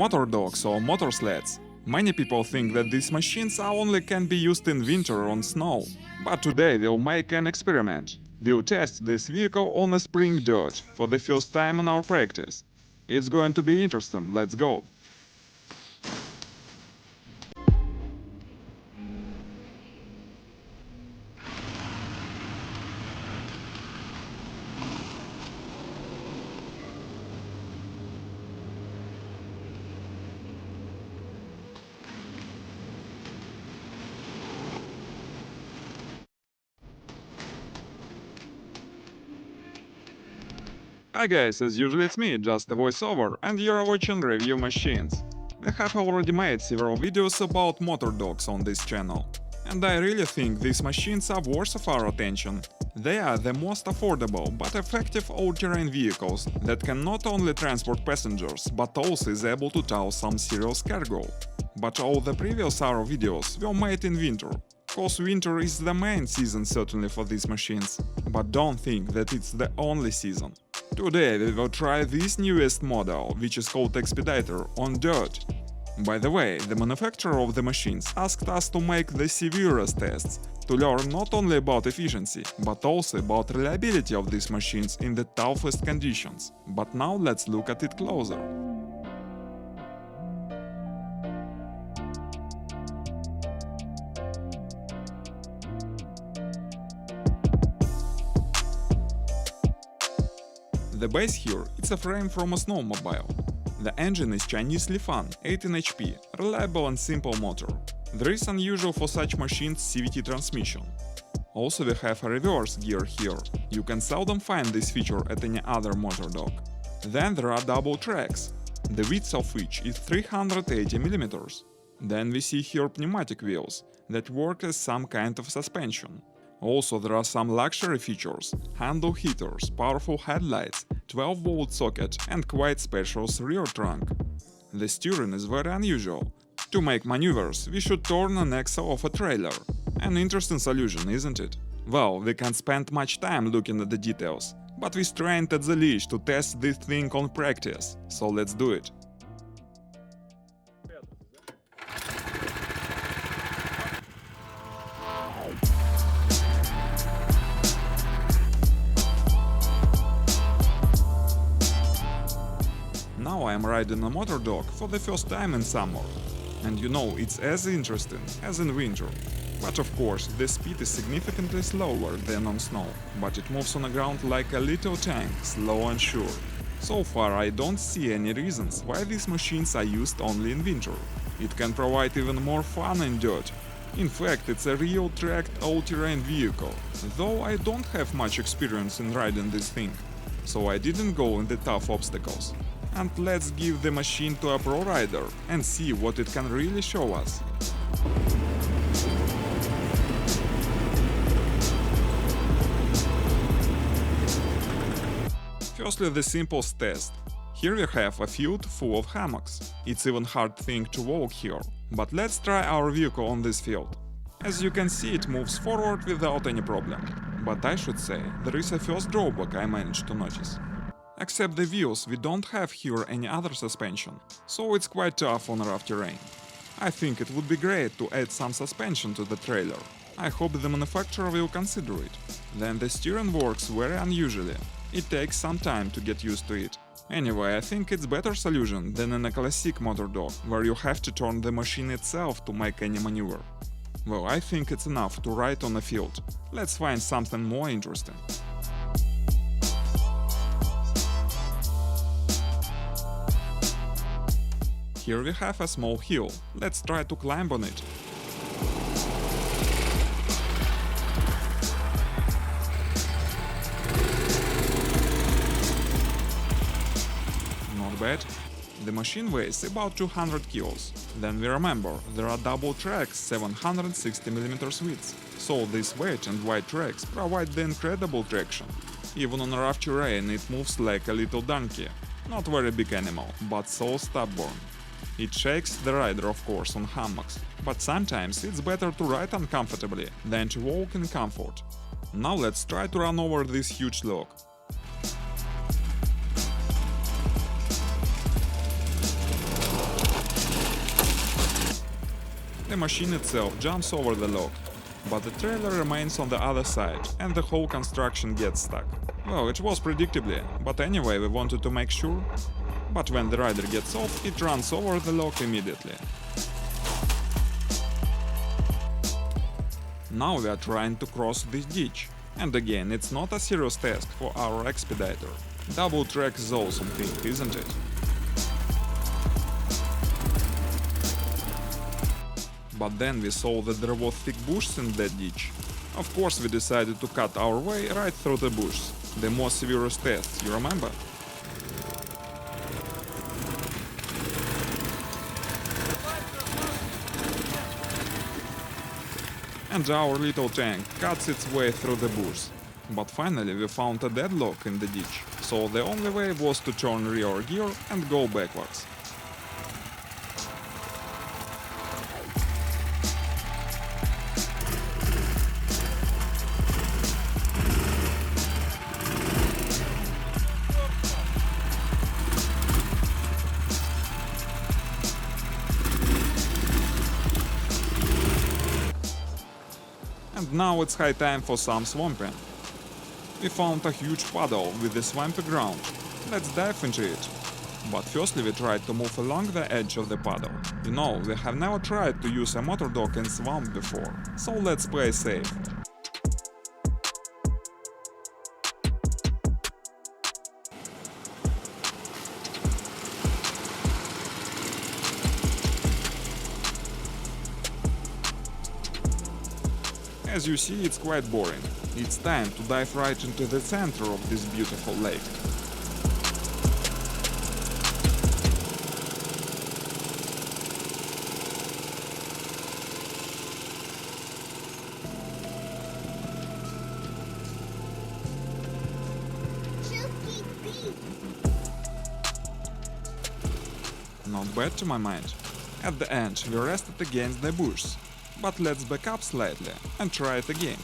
Motordogs or motor sleds. Many people think that these machines only can be used in winter on snow. But today we'll make an experiment. We'll test this vehicle on a spring dirt for the first time in our practice. It's going to be interesting, let's go. Hi guys, as usual it's me, just a voiceover, and you're watching Review Machines. I have already made several videos about motor dogs on this channel, and I really think these machines are worth of our attention. They are the most affordable but effective all-terrain vehicles that can not only transport passengers, but also is able to tow some serious cargo. But all the previous hour videos were made in winter, cause winter is the main season certainly for these machines, but don't think that it's the only season. Today we will try this newest model, which is called Expeditor, on dirt. By the way, the manufacturer of the machines asked us to make the severest tests, to learn not only about efficiency, but also about reliability of these machines in the toughest conditions. But now let's look at it closer. The base here, it's a frame from a snowmobile. The engine is Chinese Lifan, 18 HP, reliable and simple motor. There is unusual for such machines CVT transmission. Also we have a reverse gear here, you can seldom find this feature at any other motor dog. Then there are double tracks, the width of which is 380 mm. Then we see here pneumatic wheels, that work as some kind of suspension. Also there are some luxury features, handle heaters, powerful headlights, 12-volt socket and quite spacious rear trunk. The steering is very unusual. To make maneuvers, we should turn an axle of a trailer. An interesting solution, isn't it? Well, we can't spend much time looking at the details, but we strained at the leash to test this thing on practice, so let's do it. Now I am riding a motor dog for the first time in summer. And you know, it's as interesting as in winter. But of course, the speed is significantly slower than on snow, but it moves on the ground like a little tank, slow and sure. So far I don't see any reasons why these machines are used only in winter. It can provide even more fun in dirt. In fact, it's a real tracked all-terrain vehicle, though I don't have much experience in riding this thing, so I didn't go in the tough obstacles. And let's give the machine to a pro rider and see what it can really show us. Firstly, the simplest test. Here we have a field full of hammocks. It's even hard thing to walk here, but let's try our vehicle on this field. As you can see, it moves forward without any problem. But I should say, there is a first drawback I managed to notice. Except the wheels, we don't have here any other suspension, so it's quite tough on rough terrain. I think it would be great to add some suspension to the trailer. I hope the manufacturer will consider it. Then the steering works very unusually. It takes some time to get used to it. Anyway, I think it's better solution than in a classic motor dog, where you have to turn the machine itself to make any maneuver. Well, I think it's enough to ride on a field. Let's find something more interesting. Here we have a small hill. Let's try to climb on it. Not bad. The machine weighs about 200 kilos. Then we remember, there are double tracks 760 mm width, so this weight and wide tracks provide the incredible traction. Even on rough terrain it moves like a little donkey. Not very big animal, but so stubborn. It shakes the rider, of course, on hammocks, but sometimes it's better to ride uncomfortably than to walk in comfort. Now let's try to run over this huge log. The machine itself jumps over the log, but the trailer remains on the other side and the whole construction gets stuck. Well, it was predictably, but anyway we wanted to make sure. But when the rider gets off, it runs over the log immediately. Now we are trying to cross this ditch. And again, it's not a serious task for our expeditor. Double track is awesome thing, isn't it? But then we saw that there was thick bushes in that ditch. Of course we decided to cut our way right through the bushes. The most severest test, you remember? And our little tank cuts its way through the bushes. But finally we found a deadlock in the ditch, so the only way was to turn rear gear and go backwards. And now it's high time for some swamping. We found a huge puddle with the swampy ground. Let's dive into it. But firstly we tried to move along the edge of the puddle. You know, we have never tried to use a motordog in swamp before, so let's play safe. As you see, it's quite boring. It's time to dive right into the center of this beautiful lake. Not bad to my mind. At the end, we rested against the bushes. But let's back up slightly and try it again.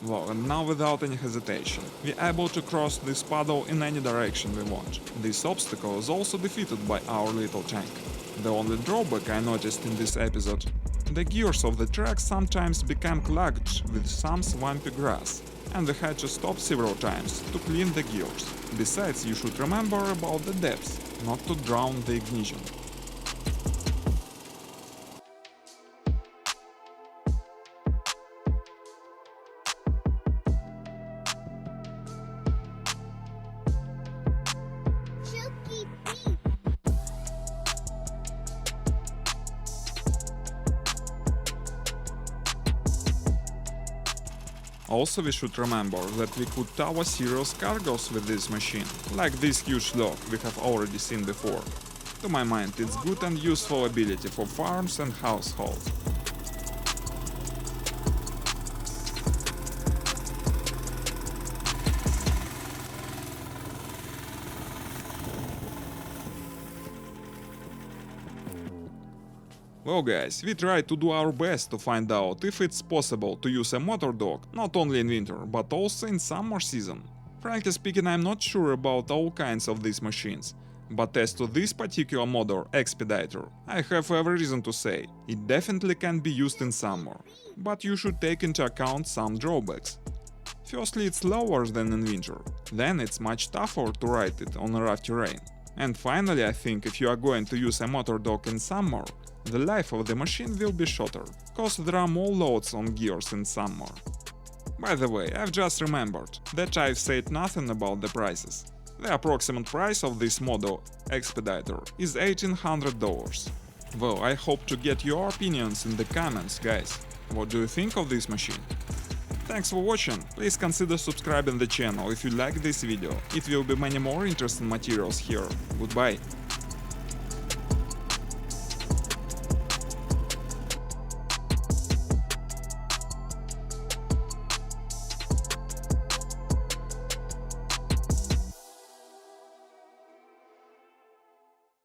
Well, and now without any hesitation, we're able to cross this puddle in any direction we want. This obstacle is also defeated by our little tank. The only drawback I noticed in this episode, the gears of the track sometimes become clogged with some swampy grass, and we had to stop several times to clean the gears. Besides, you should remember about the depths, not to drown the ignition. Also we should remember that we could tow serious cargoes with this machine, like this huge log we have already seen before. To my mind, it's good and useful ability for farms and households. Well guys, we tried to do our best to find out if it's possible to use a motordog not only in winter, but also in summer season. Frankly speaking, I'm not sure about all kinds of these machines, but as to this particular motor expeditor, I have every reason to say it definitely can be used in summer, but you should take into account some drawbacks. Firstly, it's slower than in winter, then it's much tougher to ride it on a rough terrain. And finally, I think if you are going to use a motordog in summer, the life of the machine will be shorter, cause there are more loads on gears in summer. By the way, I've just remembered that I've said nothing about the prices. The approximate price of this model expeditor is $1,800. Well, I hope to get your opinions in the comments, guys. What do you think of this machine? Thanks for watching, please consider subscribing the channel if you like this video, it will be many more interesting materials here. Goodbye!